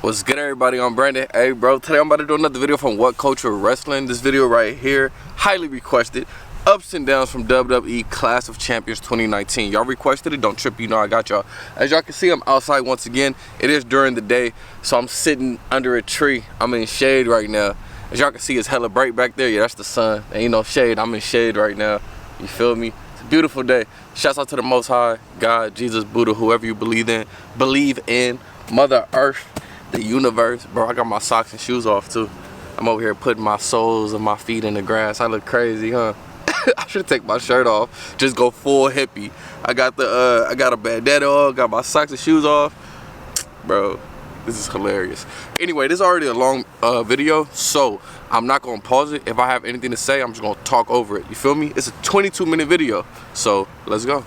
What's good, everybody? I'm Brandon. Hey, bro, today I'm about to do another video from What Culture Wrestling. This video right here, highly requested. Ups and downs from WWE Clash of Champions 2019. Y'all requested it, don't trip, you know I got y'all. As y'all can see, I'm outside once again. It is during the day, so I'm sitting under a tree. I'm in shade right now. As y'all can see, it's hella bright back there. Yeah, that's the sun. Ain't no shade. I'm in shade right now. You feel me? It's a beautiful day. Shouts out to the Most High, God, Jesus, Buddha, whoever you believe in, Mother Earth, the universe. Bro, I got my socks and shoes off too. I'm over here putting my soles of my feet in the grass. I look crazy, huh? I should take my shirt off, just go full hippie. I got a bandana on, got my socks and shoes off. Bro, this is hilarious. Anyway, this is already a long video, so I'm not gonna pause it. If I have anything to say, I'm just gonna talk over it. You feel me? It's a 22-minute video, so let's go.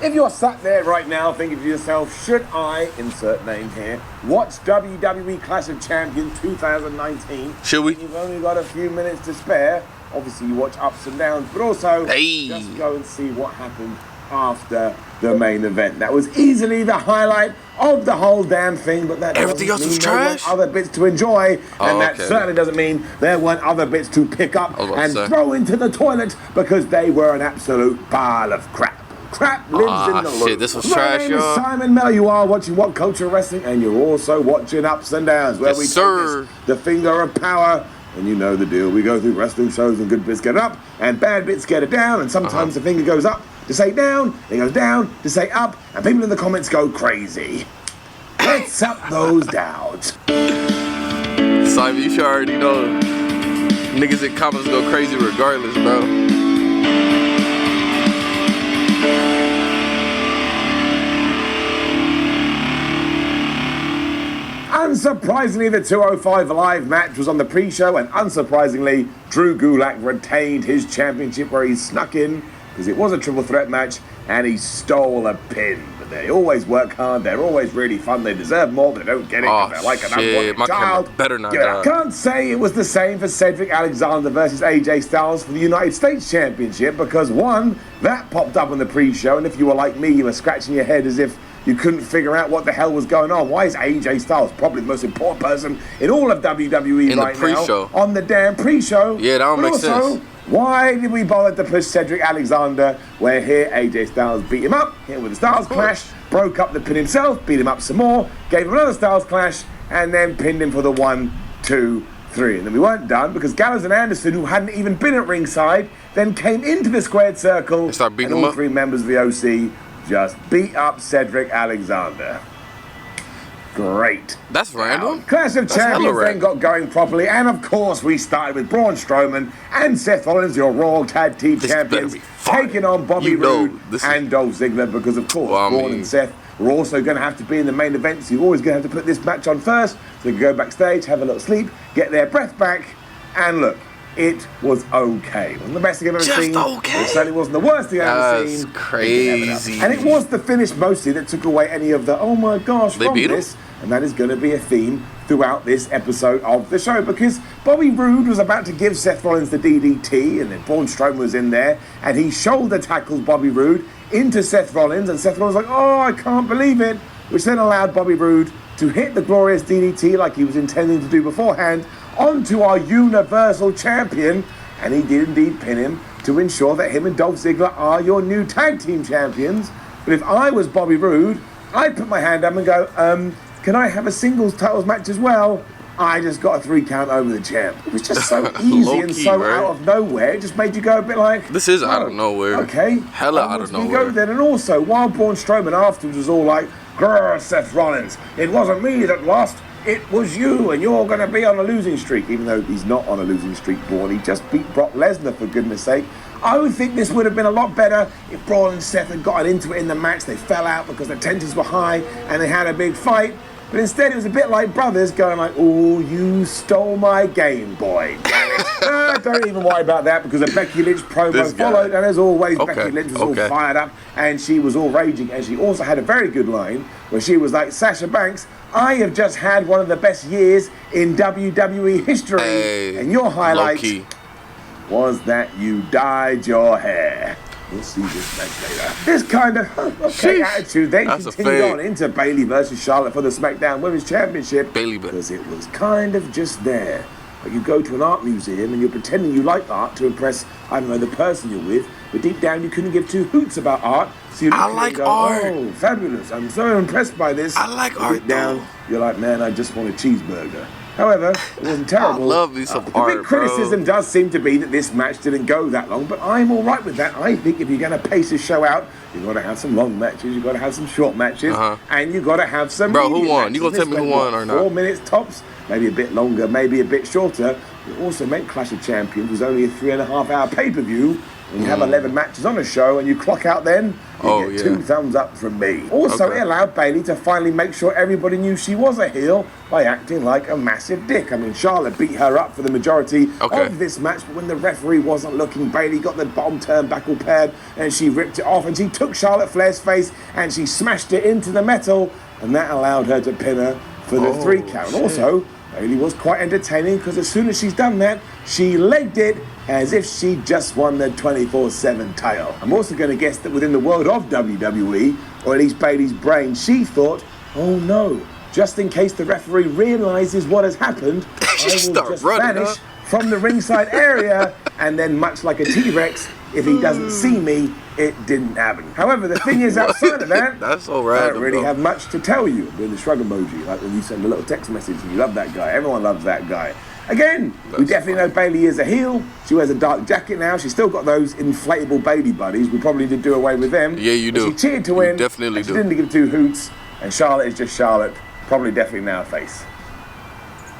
If you're sat there right now thinking to yourself, should I, insert name here, watch WWE Clash of Champions 2019? Should we? You've only got a few minutes to spare. Obviously you watch ups and downs, but also just go and see what happened after the main event. That was easily the highlight of the whole damn thing, but that everything else was trash. Other bits to enjoy, and that certainly doesn't mean there weren't other bits to pick up and throw into the toilet, because they were an absolute pile of crap. Crap lives in the loop. Shit, this was trash, y'all. My name is Simon Mel. You are watching What Culture Wrestling, and you're also watching Ups and Downs, where we take this, the finger of power, and you know the deal. We go through wrestling shows, and good bits get it up, and bad bits get it down, and sometimes the finger goes up to say down, it goes down to say up, and people in the comments go crazy. Let's up those downs. Simon, you should already know. Niggas in comments go crazy regardless, bro. Unsurprisingly, the 205 Live match was on the pre-show, and unsurprisingly, Drew Gulak retained his championship, where he snuck in, because it was a triple threat match, and he stole a pin. But they always work hard, they're always really fun, they deserve more, but they don't get it because they're like an unwanted child. Better not I can't say it was the same for Cedric Alexander versus AJ Styles for the United States Championship, because one, that popped up on the pre-show, and if you were like me, you were scratching your head as if you couldn't figure out what the hell was going on. Why is AJ Styles probably the most important person in all of WWE right now on the damn pre-show? Yeah, that don't make sense. Why did we bother to push Cedric Alexander, where here AJ Styles beat him up, hit him with a Styles Clash, broke up the pin himself, beat him up some more, gave him another Styles Clash, and then pinned him for the 1, 2, 3. And then we weren't done, because Gallows and Anderson, who hadn't even been at ringside, then came into the squared circle, and all three members of the OC just beat up Cedric Alexander. Great. That's random. Clash of Champions then got going properly, and of course we started with Braun Strowman and Seth Rollins, your Raw Tag Team Champions, taking on Bobby Roode and Dolph Ziggler, because of course Braun and Seth were also going to have to be in the main event, so you're always going to have to put this match on first, so you can go backstage, have a little sleep, get their breath back, and look, it was okay. It wasn't the best thing I've ever seen. It certainly wasn't the worst thing I've ever seen. That's crazy. And it was the finish mostly that took away any of the, oh my gosh, from this. And that is going to be a theme throughout this episode of the show, because Bobby Roode was about to give Seth Rollins the DDT, and then Braun Strowman was in there, and he shoulder tackled Bobby Roode into Seth Rollins, and Seth Rollins was like, oh, I can't believe it, which then allowed Bobby Roode to hit the glorious DDT like he was intending to do beforehand onto our Universal Champion, and he did indeed pin him to ensure that him and Dolph Ziggler are your new tag team champions. But if I was Bobby Roode, I'd put my hand up and go, can I have a singles titles match as well? I just got a 3 count over the champ. It was just so easy and so out of nowhere. It just made you go a bit like, this is out of nowhere. Okay. Hella out of nowhere. We go then. And also, while Braun Strowman afterwards was all like, grrr, Seth Rollins, it wasn't me that lost, it was you, and you're going to be on a losing streak. Even though he's not on a losing streak, Braun. He just beat Brock Lesnar, for goodness sake. I would think this would have been a lot better if Braun and Seth had gotten into it in the match. They fell out because the tensions were high, and they had a big fight. But instead, it was a bit like brothers going like, oh, you stole my Game Boy. Don't even worry about that, because a Becky Lynch promo followed, and as always, Becky Lynch was all fired up, and she was all raging, and she also had a very good line where she was like, Sasha Banks, I have just had one of the best years in WWE history, and your highlight was that you dyed your hair. We'll see this match later. This kind of attitude then continued on into Bayley versus Charlotte for the SmackDown Women's Championship. Bayley, because it was kind of just there. Like you go to an art museum and you're pretending you like art to impress, I don't know, the person you're with, but deep down you couldn't give two hoots about art. So you look at it and go, art. Oh, fabulous. I'm so impressed by this. I like art. Deep down, you're like, man, I just want a cheeseburger. However, it wasn't terrible. I love me some art, the big criticism does seem to be that this match didn't go that long, but I'm all right with that. I think if you're going to pace a show out, you've got to have some long matches, you've got to have some short matches, and you've got to have some Bro, who won? matches. You going to tell me who won or not? 4 minutes tops, maybe a bit longer, maybe a bit shorter. It also meant Clash of Champions was only a 3.5-hour pay-per-view. When you have 11 matches on a show and you clock out then, you get 2 thumbs up from me. Also, it allowed Bayley to finally make sure everybody knew she was a heel by acting like a massive dick. I mean, Charlotte beat her up for the majority of this match, but when the referee wasn't looking, Bayley got the bottom turnbuckle pad and she ripped it off and she took Charlotte Flair's face and she smashed it into the metal, and that allowed her to pin her for the 3 count. And also, Bayley was quite entertaining because as soon as she's done that, she legged it as if she just won the 24/7 title. I'm also going to guess that within the world of WWE, or at least Bayley's brain, she thought, oh no, just in case the referee realizes what has happened, I will just vanish from the ringside area, and then much like a T-Rex, if he doesn't see me, it didn't happen. However, the thing is, outside of that, that's so random, I don't really have much to tell you. I'm doing the shrug emoji, like when you send a little text message and you love that guy. Everyone loves that guy. Again, we definitely know Bayley is a heel. She wears a dark jacket now. She's still got those inflatable Bayley buddies. We probably need to do away with them. Yeah, you do. She cheered to win. You definitely do. She didn't give 2 hoots. And Charlotte is just Charlotte. Probably definitely now a face.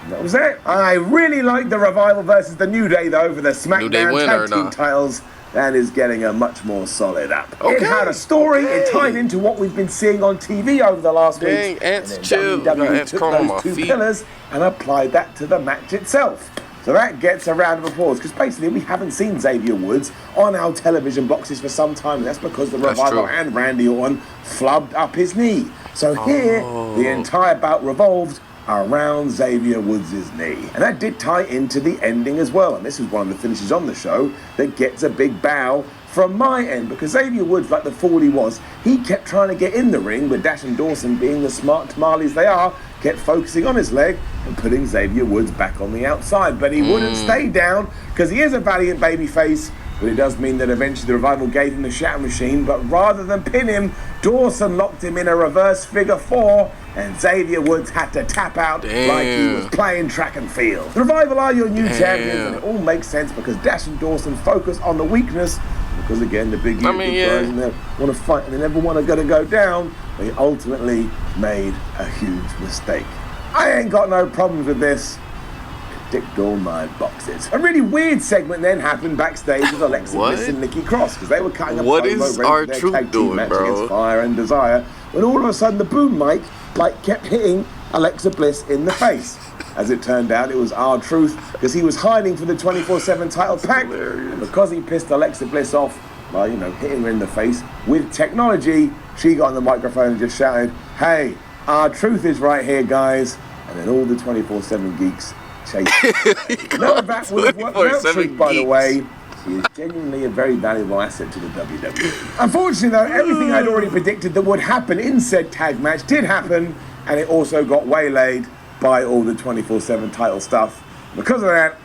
That was it. I really like the Revival versus the New Day, though, for the SmackDown Tag Team titles. That is getting a much more solid up. It had a story. It tied into what we've been seeing on TV over the last week. Ants chill. WWE took those 2 pillars and applied that to the match itself. So that gets a round of applause because basically we haven't seen Xavier Woods on our television boxes for some time. And that's because the Revival and Randy Orton flubbed up his knee. So here, the entire bout revolved around Xavier Woods' knee. And that did tie into the ending as well. And this is one of the finishes on the show that gets a big bow from my end, because Xavier Woods, like the fool he was, he kept trying to get in the ring, but Dash and Dawson, being the smart tamales they are, kept focusing on his leg and putting Xavier Woods back on the outside. But he wouldn't stay down because he is a valiant babyface. But it does mean that eventually the Revival gave him the Shatter Machine, but rather than pin him, Dawson locked him in a reverse figure 4, and Xavier Woods had to tap out like he was playing track and field. The Revival are your new champions, and it all makes sense because Dash and Dawson focus on the weakness, because again, the big guys and they want to fight and they never want to go down. They ultimately made a huge mistake. I ain't got no problems with this. Ticked all my boxes. A really weird segment then happened backstage with Alexa Bliss and Nikki Cross because they were cutting a promo ready for their tag team match against Fire and Desire, when all of a sudden the boom mic kept hitting Alexa Bliss in the face. As it turned out, it was R-Truth because he was hiding for the 24/7 title pack, and because he pissed Alexa Bliss off by hitting her in the face with technology, she got on the microphone and just shouted, "Hey, R-Truth is right here, guys," and then all the 24/7 geeks chased him. None of that would have worked out, Truth, by the way. He is genuinely a very valuable asset to the WWE. Unfortunately, though, everything I'd already predicted that would happen in said tag match did happen, and it also got waylaid by all the 24/7 title stuff. Because of that,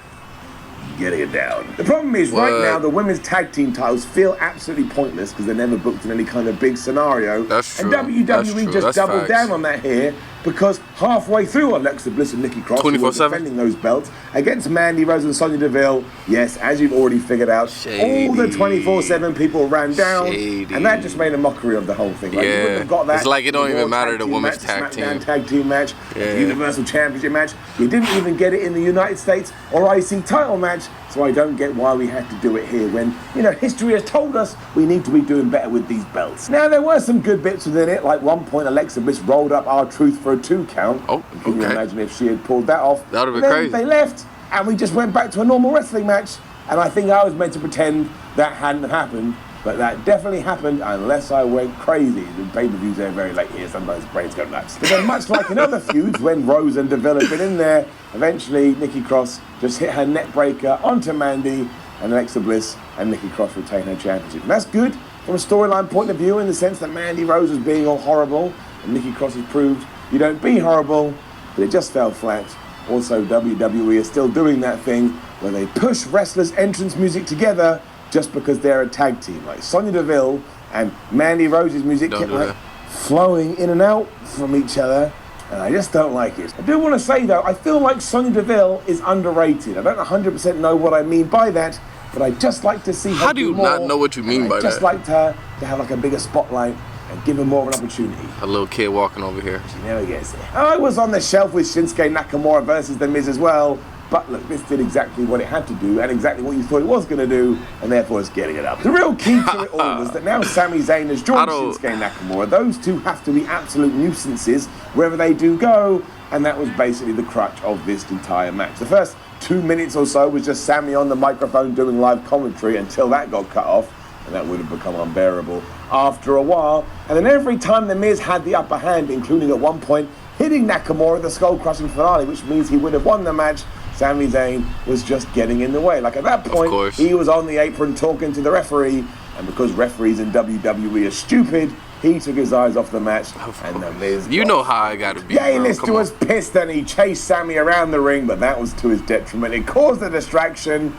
getting it down. The problem is, right now, the women's tag team titles feel absolutely pointless because they're never booked in any kind of big scenario. That's true. And WWE just doubled down on that here because halfway through Alexa Bliss and Nikki Cross, who were defending those belts against Mandy, Rose and Sonya Deville, yes, as you've already figured out, all the 24/7 people ran down, and that just made a mockery of the whole thing. Like, you wouldn't have got that. It's like it don't even matter the women's tag team. Tag team match, the Universal Championship match. You didn't even get it in the United States or IC title match, so I don't get why we had to do it here when, history has told us we need to be doing better with these belts. Now, there were some good bits within it, like one point Alexa Bliss rolled up R-Truth for a 2 count. Can you imagine if she had pulled that off? That would have been crazy. They left, and we just went back to a normal wrestling match, and I think I was meant to pretend that hadn't happened, but that definitely happened unless I went crazy. The pay-per-views are very late here, sometimes brains go nuts. But then much like in other feuds, when Rose and Deville had been in there, eventually Nikki Cross just hit her neck breaker onto Mandy, and Alexa Bliss and Nikki Cross retain her championship. And that's good from a storyline point of view, in the sense that Mandy Rose was being all horrible, and Nikki Cross has proved you don't be horrible, but it just fell flat. Also, WWE is still doing that thing where they push wrestlers' entrance music together just because they're a tag team. Like Sonya Deville and Mandy Rose's music kept like flowing in and out from each other, and I just don't like it. I do want to say though, I feel like Sonya Deville is underrated. I don't 100% know what I mean by that, but I just like to see her. How do you not know what you mean by that? I just liked her to have like a bigger spotlight and give her more of an opportunity. A little kid walking over here. She never gets it. I was on the shelf with Shinsuke Nakamura versus The Miz as well, but look, this did exactly what it had to do and exactly what you thought it was going to do, and therefore it's getting it up. The real key to it all was that now Sami Zayn has joined Shinsuke Nakamura. Those two have to be absolute nuisances wherever they do go, and that was basically the crutch of this entire match. The first 2 minutes or so was just Sami on the microphone doing live commentary until that got cut off, and that would have become unbearable after a while. And then every time The Miz had the upper hand, including at one point hitting Nakamura at the skull-crushing finale, which means he would have won the match, Sami Zayn was just getting in the way. Like at that point, he was on the apron talking to the referee, and because referees in WWE are stupid, he took his eyes off the match, and The Miz... You know how I gotta be, A-lister was pissed, and he chased Sami around the ring, but that was to his detriment. It caused a distraction.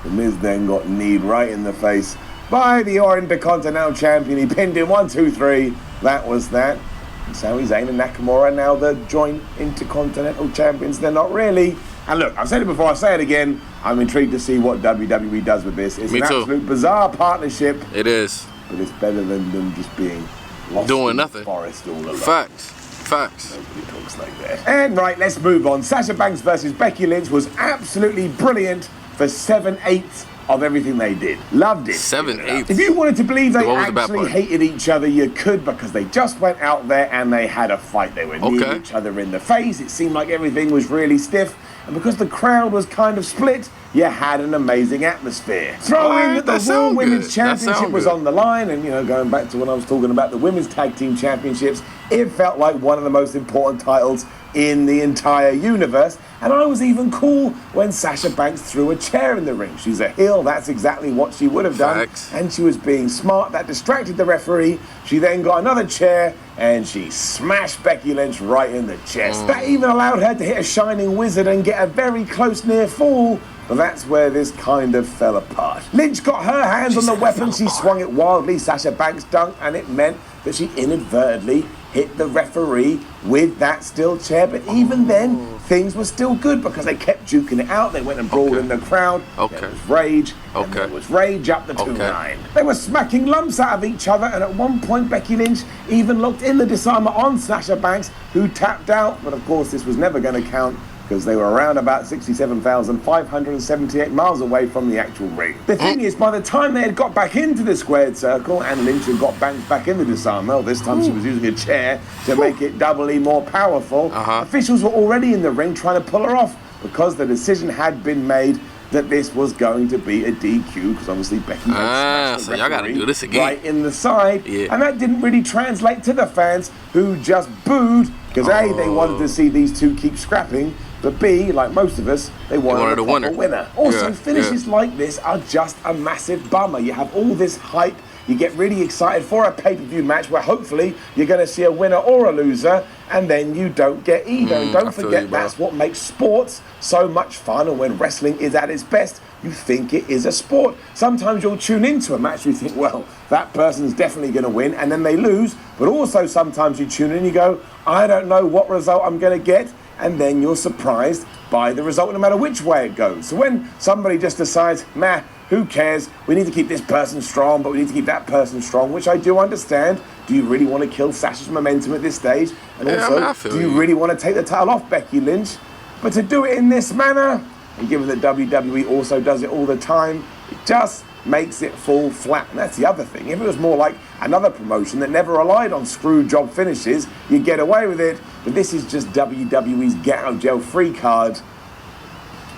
The Miz then got kneed right in the face by the Intercontinental Champion. He pinned him 1, 2, 3. That was that. And Sami Zayn and Nakamura are now the joint Intercontinental Champions. They're not really. And look, I've said it before, I'll say it again. I'm intrigued to see what WWE does with this. It's an absolute bizarre partnership. It is. But it's better than them just being lost in the forest all alone. Facts. Nobody talks like that. And right, let's move on. Sasha Banks versus Becky Lynch was absolutely brilliant for 7/8 of everything they did. Loved it. 7/8. If you wanted to believe they actually hated each other, you could, because they just went out there and they had a fight. They were kneeing each other in the face. It seemed like everything was really stiff. And because the crowd was kind of split, you had an amazing atmosphere. Throw in that the Raw Women's Championship was on the line, and, you know, going back to when I was talking about the Women's Tag Team Championships, it felt like one of the most important titles in the entire universe. And I was even cool when Sasha Banks threw a chair in the ring. She's a heel, that's exactly what she would have done. And she was being smart, that distracted the referee. She then got another chair and she smashed Becky Lynch right in the chest. That even allowed her to hit a Shining Wizard and get a very close near fall. But that's where this kind of fell apart. Lynch got her hands on the weapon, she swung it wildly, Sasha Banks dunked, and it meant that she inadvertently hit the referee with that steel chair. But even then, things were still good because they kept duking it out. They went and brawled in the crowd. There was rage, and there was rage up the 2-9. They were smacking lumps out of each other, and at one point Becky Lynch even locked in the disarmer on Sasha Banks, who tapped out. But of course, this was never going to count, because they were around about 67,578 miles away from the actual ring. The thing is, by the time they had got back into the squared circle and Lynch had got Banks back in the disarmer, this time she was using a chair to make it doubly more powerful, officials were already in the ring trying to pull her off, because the decision had been made that this was going to be a DQ, because obviously Becky had so y'all gotta do this again. Right in the side, and that didn't really translate to the fans, who just booed, because A, they wanted to see these two keep scrapping, but B, like most of us, they wanted a winner. Also, finishes like this are just a massive bummer. You have all this hype, you get really excited for a pay-per-view match where hopefully you're going to see a winner or a loser, and then you don't get either. And don't forget, that's what makes sports so much fun, and when wrestling is at its best, you think it is a sport. Sometimes you'll tune into a match and you think, well, that person's definitely going to win, and then they lose. But also sometimes you tune in and you go, I don't know what result I'm going to get, and then you're surprised by the result no matter which way it goes. So when somebody just decides, meh, who cares, we need to keep this person strong, but we need to keep that person strong, which I do understand. Do you really want to kill Sasha's momentum at this stage? And also, do you really want to take the title off Becky Lynch? But to do it in this manner, and given that WWE also does it all the time, it just makes it fall flat. And that's the other thing. If it was more like another promotion that never relied on screw job finishes, you'd get away with it. But this is just WWE's get out of jail free card.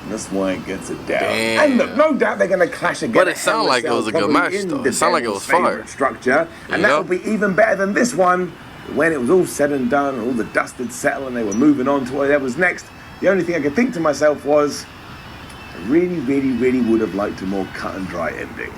And that's why it gets it down. And look, no doubt they're going to clash again. But it sounded like it was a good match, though. It sounded like it was fire. Structure, and that will be even better than this one. When it was all said and done, and all the dust had settled, and they were moving on to whatever was next, the only thing I could think to myself was, I really would have liked a more cut and dry ending.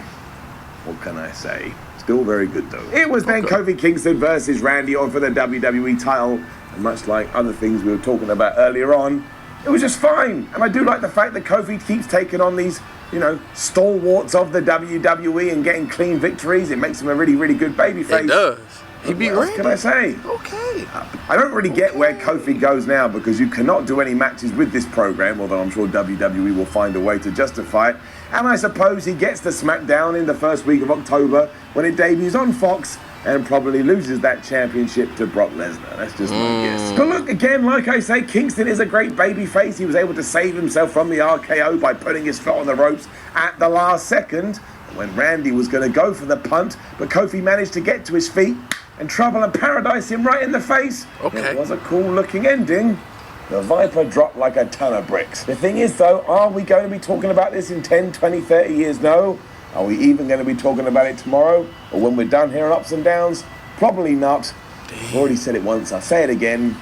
What can I say? Still very good though. It was then Kofi Kingston versus Randy Orton for the WWE title, and much like other things we were talking about earlier on, it was just fine. And I do like the fact that Kofi keeps taking on these, you know, stalwarts of the WWE and getting clean victories. It makes him a really good babyface. It does. He beat Randy. What can I say? Okay. I don't really get where Kofi goes now, because you cannot do any matches with this program, although I'm sure WWE will find a way to justify it. And I suppose he gets the SmackDown in the first week of October when it debuts on Fox, and probably loses that championship to Brock Lesnar. That's just my guess. But look, again, like I say, Kingston is a great babyface. He was able to save himself from the RKO by putting his foot on the ropes at the last second, when Randy was going to go for the punt, but Kofi managed to get to his feet and Trouble in Paradise him right in the face. Okay. It was a cool looking ending. The Viper dropped like a ton of bricks. The thing is though, are we going to be talking about this in 10, 20, 30 years? No. Are we even going to be talking about it tomorrow? Or when we're done here on Ups and Downs? Probably not. I've already said it once, I'll say it again.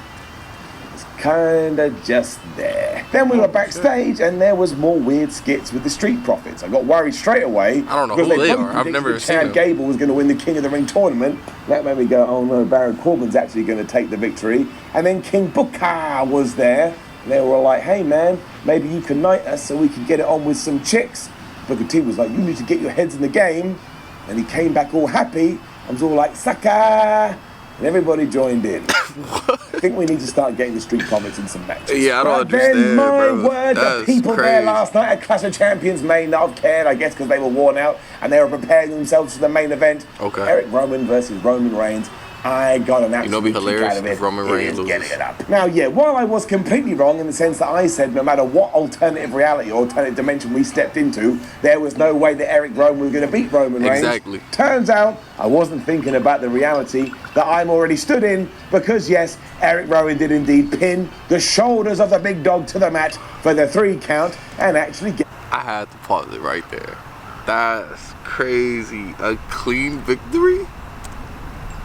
It's kinda just there. Then we were backstage and there was more weird skits with the Street Profits. I got worried straight away. I don't know who they are. I've never seen them. Chad Gable was going to win the King of the Ring tournament. That made me go, oh no, Baron Corbin's actually going to take the victory. And then King Booker was there. And they were all like, hey man, maybe you can knight us so we can get it on with some chicks. Booker T was like, you need to get your heads in the game. And he came back all happy. I was all like, sucker! And everybody joined in. I think we need to start getting the Street Profits in some matches. Yeah, I don't understand, then, my bro. word, the people there last night at Clash of Champions may not have cared, I guess, because they were worn out and they were preparing themselves for the main event. Okay. Eric Rowan versus Roman Reigns. I got an absolute be hilarious kick out of it. if Roman Reigns loses. Getting it up. Now, yeah, while I was completely wrong in the sense that I said no matter what alternative reality or alternative dimension we stepped into, there was no way that Eric Rowan was going to beat Roman Reigns. Exactly. Turns out I wasn't thinking about the reality that I'm already stood in, because yes, Eric Rowan did indeed pin the shoulders of the big dog to the mat for the 3 count and actually get... I had to pause it right there. That's crazy. A clean victory?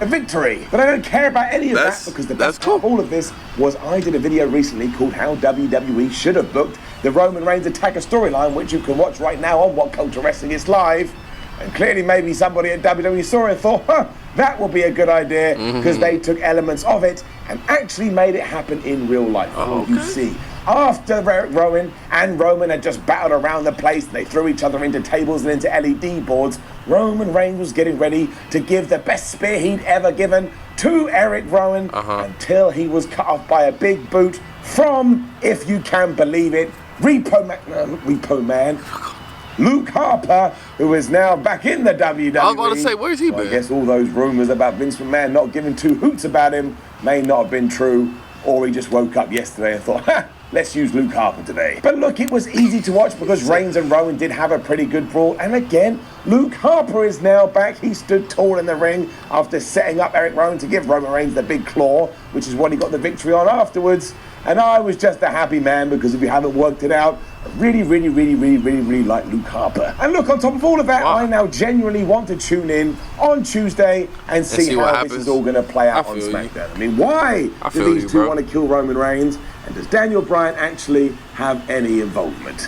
A victory. But I don't care about any of that, because the best part of all of this was I did a video recently called How WWE Should Have Booked the Roman Reigns Attacker storyline, which you can watch right now on What Culture Wrestling Is Live. And clearly maybe somebody at WWE saw it and thought, huh, that would be a good idea, because they took elements of it and actually made it happen in real life. You see, after Eric Rowan and Roman had just battled around the place, they threw each other into tables and into LED boards, Roman Reigns was getting ready to give the best spear he'd ever given to Eric Rowan until he was cut off by a big boot from, if you can believe it, Repo Man, Luke Harper, who is now back in the WWE. I was about to say, where's he been? I guess all those rumors about Vince McMahon not giving 2 hoots about him may not have been true, or he just woke up yesterday and thought, ha, let's use Luke Harper today. But look, it was easy to watch because Reigns and Rowan did have a pretty good brawl. And again, Luke Harper is now back. He stood tall in the ring after setting up Eric Rowan to give Roman Reigns the big claw, which is what he got the victory on afterwards. And I was just a happy man, because if you haven't worked it out, I really like Luke Harper. And look, on top of all of that, I now genuinely want to tune in on Tuesday and see how this is all going to play out on SmackDown. I mean, why do these two want to kill Roman Reigns? And does Daniel Bryan actually have any involvement?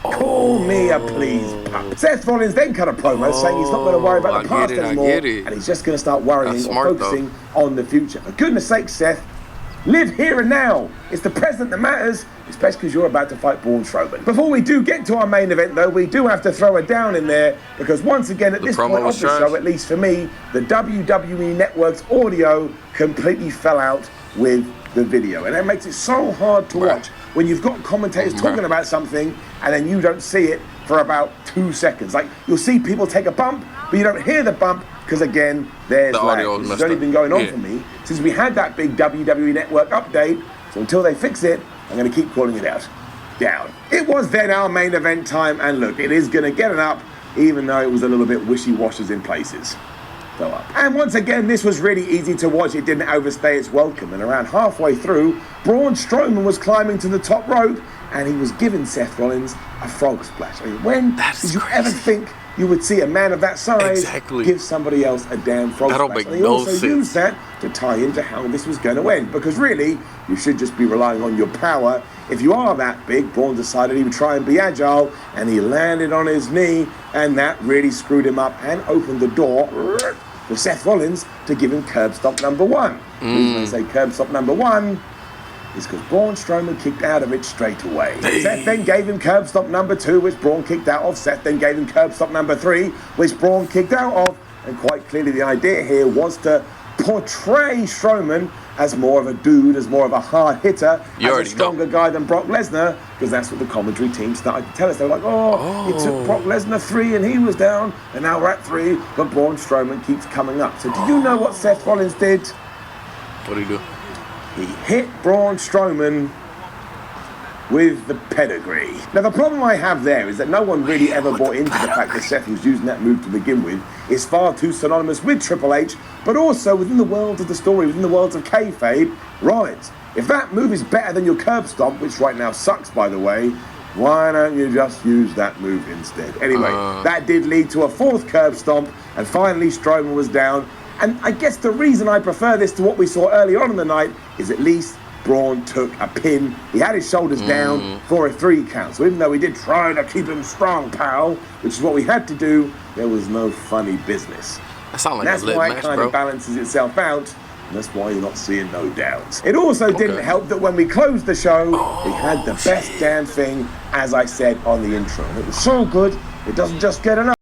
Call me a please punk. Seth Rollins then cut a promo saying he's not going to worry about the past anymore, and he's just going to start worrying or focusing on the future. For goodness sake, Seth, live here and now. It's the present that matters, especially because you're about to fight Braun Strowman. Before we do get to our main event, though, we do have to throw a down in there, because once again, at this point of the show, at least for me, the WWE Network's audio completely fell out with the video. And that makes it so hard to watch when you've got commentators talking about something and then you don't see it for about 2 seconds. Like, you'll see people take a bump, but you don't hear the bump, because again, there's lag. This has only been going on for me since we had that big WWE Network update, so until they fix it, I'm going to keep calling it out. Down. It was then our main event time, and look, it is going to get an up, even though it was a little bit wishy-washy in places. So up. And once again, this was really easy to watch. It didn't overstay its welcome, and around halfway through, Braun Strowman was climbing to the top rope, and he was giving Seth Rollins a frog splash. I mean, when did you ever think you would see a man of that size Exactly. give somebody else a damn frog That don't splash. make And they no also sense. used that to tie into how this was going to end. Because really, you should just be relying on your power. If you are that big, Braun decided he would try and be agile, and he landed on his knee, and that really screwed him up and opened the door for Seth Rollins to give him curb stop number 1. The reason I say curb stop number 1 is because Braun Strowman kicked out of it straight away. Seth then gave him curb stop number 2, which Braun kicked out of. Seth then gave him curb stop number 3, which Braun kicked out of. And quite clearly the idea here was to portray Strowman as more of a dude, as more of a hard hitter, as a stronger guy than Brock Lesnar, because that's what the commentary team started to tell us. They were like, oh, it took Brock Lesnar 3 and he was down, and now we're at 3, but Braun Strowman keeps coming up. So do you know what Seth Rollins did? What did he do? He hit Braun Strowman with the pedigree. Now the problem I have there is that no one really ever bought into the fact that Seth was using that move to begin with. It's far too synonymous with Triple H, but also within the world of the story, within the world of kayfabe, Rollins. If that move is better than your curb stomp, which right now sucks by the way, why don't you just use that move instead? Anyway, that did lead to a 4th curb stomp, and finally Strowman was down. And I guess the reason I prefer this to what we saw earlier on in the night is at least Braun took a pin. He had his shoulders down for a 3 count. So even though we did try to keep him strong, pal, which is what we had to do, there was no funny business. That sounds like that's a lit why match, it kind bro. of balances itself out. And that's why you're not seeing no downs. It also didn't help that when we closed the show, we had the best damn thing, as I said on the intro. And it was so good, it doesn't just get enough.